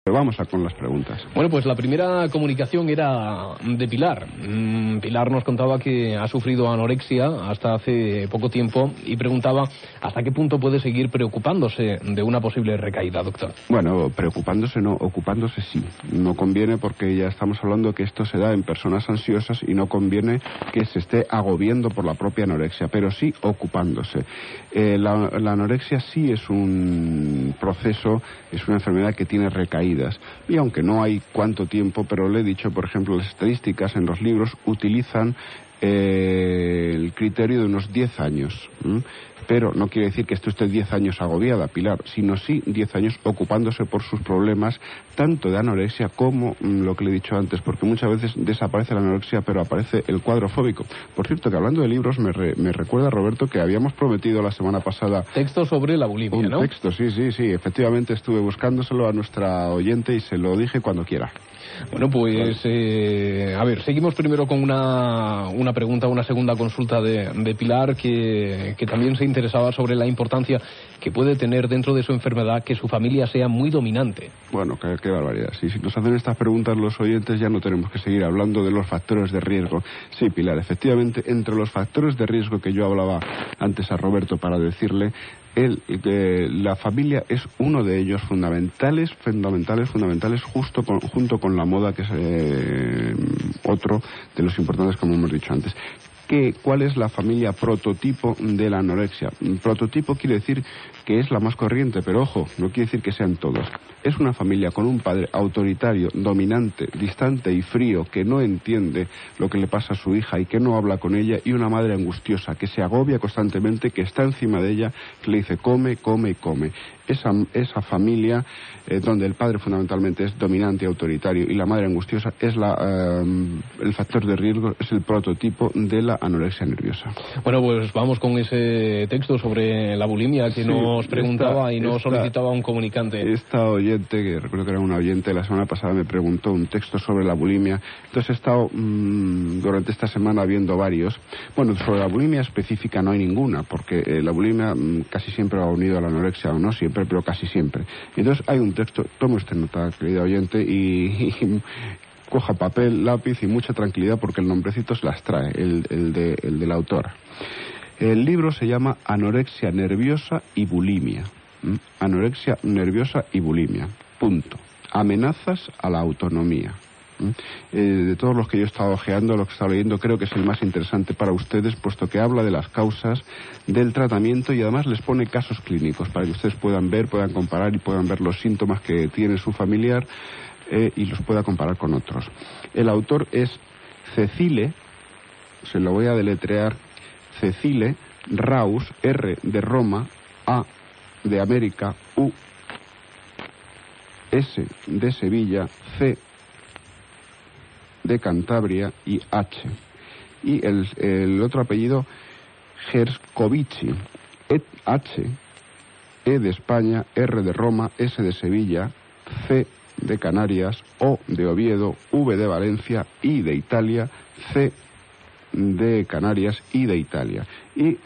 Pero vamos con las preguntas. Bueno, pues la primera comunicación era de Pilar. Pilar nos contaba que ha sufrido anorexia hasta hace poco tiempo y preguntaba hasta qué punto puede seguir preocupándose de una posible recaída, doctor. Bueno, preocupándose no, ocupándose sí. No conviene porque ya estamos hablando que esto se da en personas ansiosas y no conviene que se esté agobiando por la propia anorexia, pero sí ocupándose. La anorexia sí es un proceso, es una enfermedad que tiene recaídas. Y aunque no hay cuánto tiempo, pero le he dicho, por ejemplo, las estadísticas en los libros utilizan el criterio de unos 10 años. Pero no quiere decir que esté usted 10 años agobiada, Pilar, sino sí 10 años ocupándose por sus problemas, tanto de anorexia como lo que le he dicho antes, porque muchas veces desaparece la anorexia, pero aparece el cuadro fóbico. Por cierto, que hablando de libros, me recuerda, Roberto, que habíamos prometido la semana pasada... Texto sobre la bulimia, ¿no? Un texto, sí, efectivamente estuve buscándoselo a nuestra oyente y se lo dije cuando quiera. Bueno, pues, a ver, seguimos primero con una pregunta, una segunda consulta de Pilar, que también se interesaba sobre la importancia que puede tener dentro de su enfermedad que su familia sea muy dominante. Bueno, qué barbaridad. Si nos hacen estas preguntas los oyentes, ya no tenemos que seguir hablando de los factores de riesgo. Sí, Pilar, efectivamente, entre los factores de riesgo que yo hablaba antes a Roberto para decirle... la familia es uno de ellos, fundamentales, junto con la moda, que es otro de los importantes, como hemos dicho antes. ¿Cuál es la familia prototipo de la anorexia? Prototipo quiere decir que es la más corriente, pero ojo, no quiere decir que sean todos. Es una familia con un padre autoritario, dominante, distante y frío, que no entiende lo que le pasa a su hija y que no habla con ella, y una madre angustiosa, que se agobia constantemente, que está encima de ella, que le dice come, come y come. Esa familia, donde el padre fundamentalmente es dominante y autoritario y la madre angustiosa, es el factor de riesgo, es el prototipo de la anorexia nerviosa. Bueno, pues vamos con ese texto sobre la bulimia que nos preguntaba y nos solicitaba un comunicante. Esta oyente, que recuerdo que era una oyente, la semana pasada me preguntó un texto sobre la bulimia. Entonces he estado durante esta semana viendo varios. Bueno, sobre la bulimia específica no hay ninguna, porque la bulimia casi siempre va unido a la anorexia, o no siempre, pero casi siempre. Entonces hay un texto, tome usted nota, querida oyente, y coja papel, lápiz y mucha tranquilidad, porque el nombrecito se las trae, el de la autora. El libro se llama Anorexia nerviosa y bulimia. Anorexia nerviosa y bulimia. Punto. Amenazas a la autonomía. De todos los que yo he estado ojeando, lo que he estado leyendo, creo que es el más interesante para ustedes, puesto que habla de las causas del tratamiento y además les pone casos clínicos para que ustedes puedan ver, puedan comparar y puedan ver los síntomas que tiene su familiar y los pueda comparar con otros. El autor es Cecile, se lo voy a deletrear, Cecile Raus, R de Roma, A de América, U, S de Sevilla, C de Cantabria y H. Y el otro apellido, Gerscovici, H, E de España, R de Roma, S de Sevilla, C de Canarias, O de Oviedo, V de Valencia, I de Italia, C de Canarias, I de Italia. Y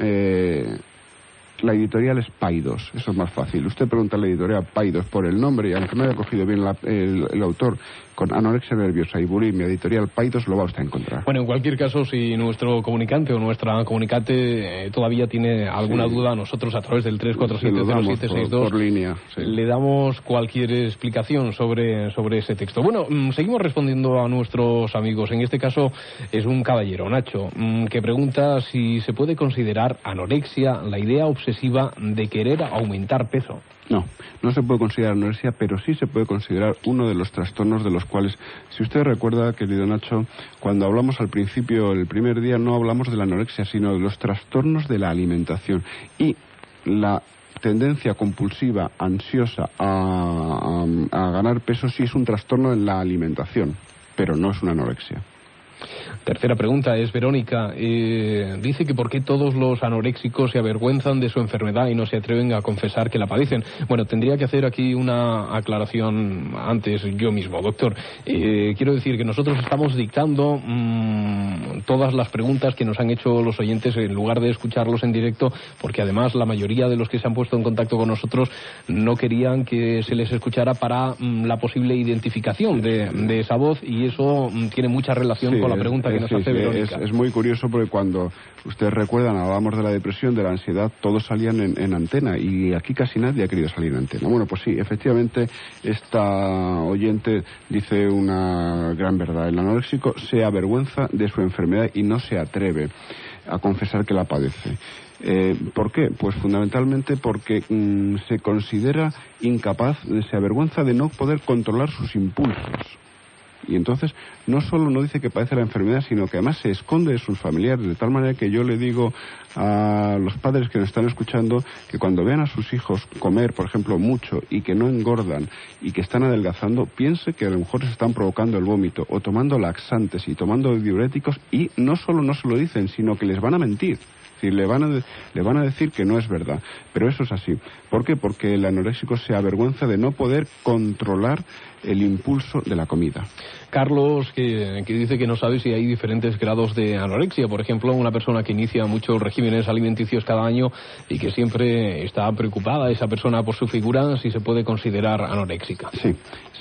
la editorial es Paidós, eso es más fácil. Usted pregunta a la editorial Paidós por el nombre y aunque no haya cogido bien el autor, con anorexia nerviosa y bulimia, editorial Paidós, lo va usted a encontrar. Bueno, en cualquier caso, si nuestro comunicante o nuestra comunicante todavía tiene alguna duda, nosotros a través del 3470762 por línea, le damos cualquier explicación sobre ese texto. Bueno, seguimos respondiendo a nuestros amigos. En este caso es un caballero, Nacho, que pregunta si se puede considerar anorexia la idea obsesiva de querer aumentar peso. No se puede considerar anorexia, pero sí se puede considerar uno de los trastornos de los cuales, si usted recuerda, querido Nacho, cuando hablamos al principio, el primer día, no hablamos de la anorexia, sino de los trastornos de la alimentación. Y la tendencia compulsiva, ansiosa a ganar peso sí es un trastorno en la alimentación, pero no es una anorexia. Tercera pregunta es Verónica. Dice que por qué todos los anoréxicos se avergüenzan de su enfermedad y no se atreven a confesar que la padecen. Bueno, tendría que hacer aquí una aclaración antes yo mismo, doctor. Quiero decir que nosotros estamos dictando todas las preguntas que nos han hecho los oyentes en lugar de escucharlos en directo, porque además la mayoría de los que se han puesto en contacto con nosotros no querían que se les escuchara para la posible identificación de esa voz, y eso tiene mucha relación con la pregunta que nos hace Verónica. Es muy curioso porque cuando ustedes recuerdan, hablábamos de la depresión, de la ansiedad, todos salían en antena, y aquí casi nadie ha querido salir en antena. Bueno, pues sí, efectivamente, esta oyente dice una gran verdad. El anoréxico se avergüenza de su enfermedad y no se atreve a confesar que la padece. ¿Por qué? Pues fundamentalmente porque se considera incapaz, se avergüenza de no poder controlar sus impulsos. Y entonces no solo no dice que padece la enfermedad, sino que además se esconde de sus familiares, de tal manera que yo le digo a los padres que nos están escuchando que cuando vean a sus hijos comer, por ejemplo, mucho y que no engordan y que están adelgazando, piense que a lo mejor se están provocando el vómito o tomando laxantes y tomando diuréticos, y no solo no se lo dicen, sino que les van a mentir. Es decir, le van a decir que no es verdad. Pero eso es así. ¿Por qué? Porque el anoréxico se avergüenza de no poder controlar el impulso de la comida. Carlos, que dice que no sabe si hay diferentes grados de anorexia. Por ejemplo, una persona que inicia muchos regímenes alimenticios cada año y que siempre está preocupada, esa persona, por su figura, si se puede considerar anoréxica.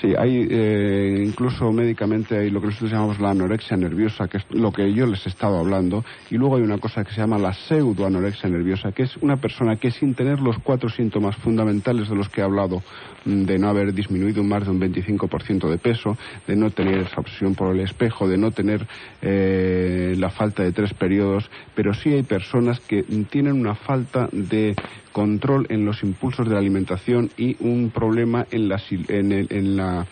Sí, hay incluso médicamente hay lo que nosotros llamamos la anorexia nerviosa, que es lo que yo les he estado hablando, y luego hay una cosa que se llama la pseudoanorexia nerviosa, que es una persona que, sin tener los 4 síntomas fundamentales de los que he hablado, de no haber disminuido más de un 25% de peso, de no tener esa obsesión por el espejo, de no tener la falta de 3 periodos, pero sí hay personas que tienen una falta de control en los impulsos de la alimentación y un problema en la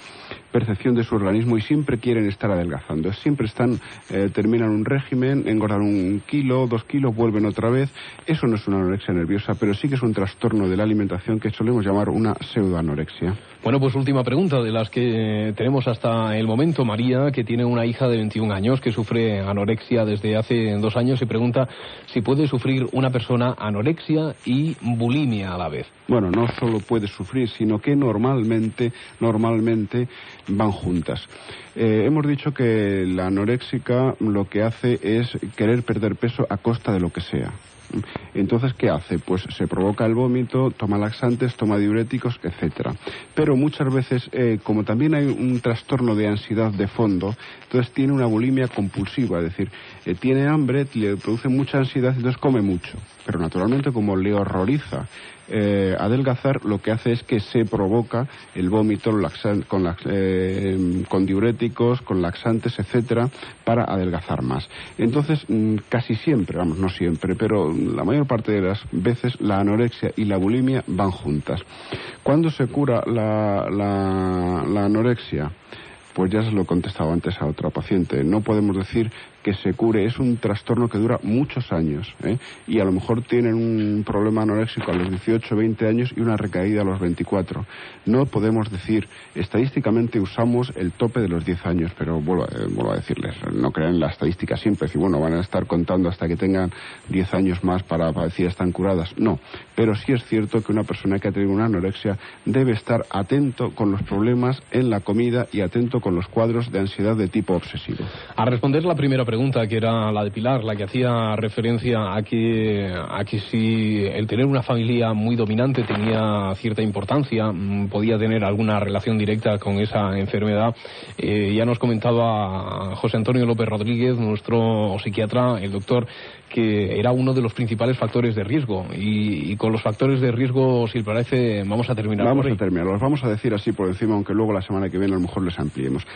percepción de su organismo, y siempre quieren estar adelgazando. Siempre terminan un régimen, engordan 1 kilo, 2 kilos, vuelven otra vez. Eso no es una anorexia nerviosa, pero sí que es un trastorno de la alimentación que solemos llamar una pseudoanorexia. Bueno, pues última pregunta de las que tenemos hasta el momento. María, que tiene una hija de 21 años que sufre anorexia desde hace 2 años, y pregunta si puede sufrir una persona anorexia y bulimia a la vez. Bueno, no solo puede sufrir, sino que normalmente van juntas. Hemos dicho que la anoréxica lo que hace es querer perder peso a costa de lo que sea. Entonces, ¿qué hace? Pues se provoca el vómito, toma laxantes, toma diuréticos, etcétera. Pero muchas veces, como también hay un trastorno de ansiedad de fondo, entonces tiene una bulimia compulsiva, es decir, tiene hambre, le produce mucha ansiedad, entonces come mucho. Pero naturalmente, como le horroriza adelgazar, lo que hace es que se provoca el vómito con diuréticos, con laxantes, etcétera, para adelgazar más. Entonces, casi siempre, no siempre, pero la mayor parte de las veces la anorexia y la bulimia van juntas. ¿Cuándo se cura la anorexia? Pues ya se lo he contestado antes a otra paciente. No podemos decir que se cure, es un trastorno que dura muchos años, y a lo mejor tienen un problema anoréxico a los 18, 20 años y una recaída a los 24. No podemos decir, estadísticamente usamos el tope de los 10 años, pero vuelvo a decirles, no crean en la estadística siempre, decir, bueno, van a estar contando hasta que tengan 10 años más para decir están curadas. No, pero sí es cierto que una persona que ha tenido una anorexia debe estar atento con los problemas en la comida y atento con los cuadros de ansiedad de tipo obsesivo. A responder la primera pregunta, que era la de Pilar, la que hacía referencia a que si el tener una familia muy dominante tenía cierta importancia, podía tener alguna relación directa con esa enfermedad, ya nos comentaba José Antonio López Rodríguez, nuestro psiquiatra, el doctor, que era uno de los principales factores de riesgo. Y con los factores de riesgo, si le parece, vamos a terminar. Los vamos a decir así por encima, aunque luego la semana que viene a lo mejor les ampliemos.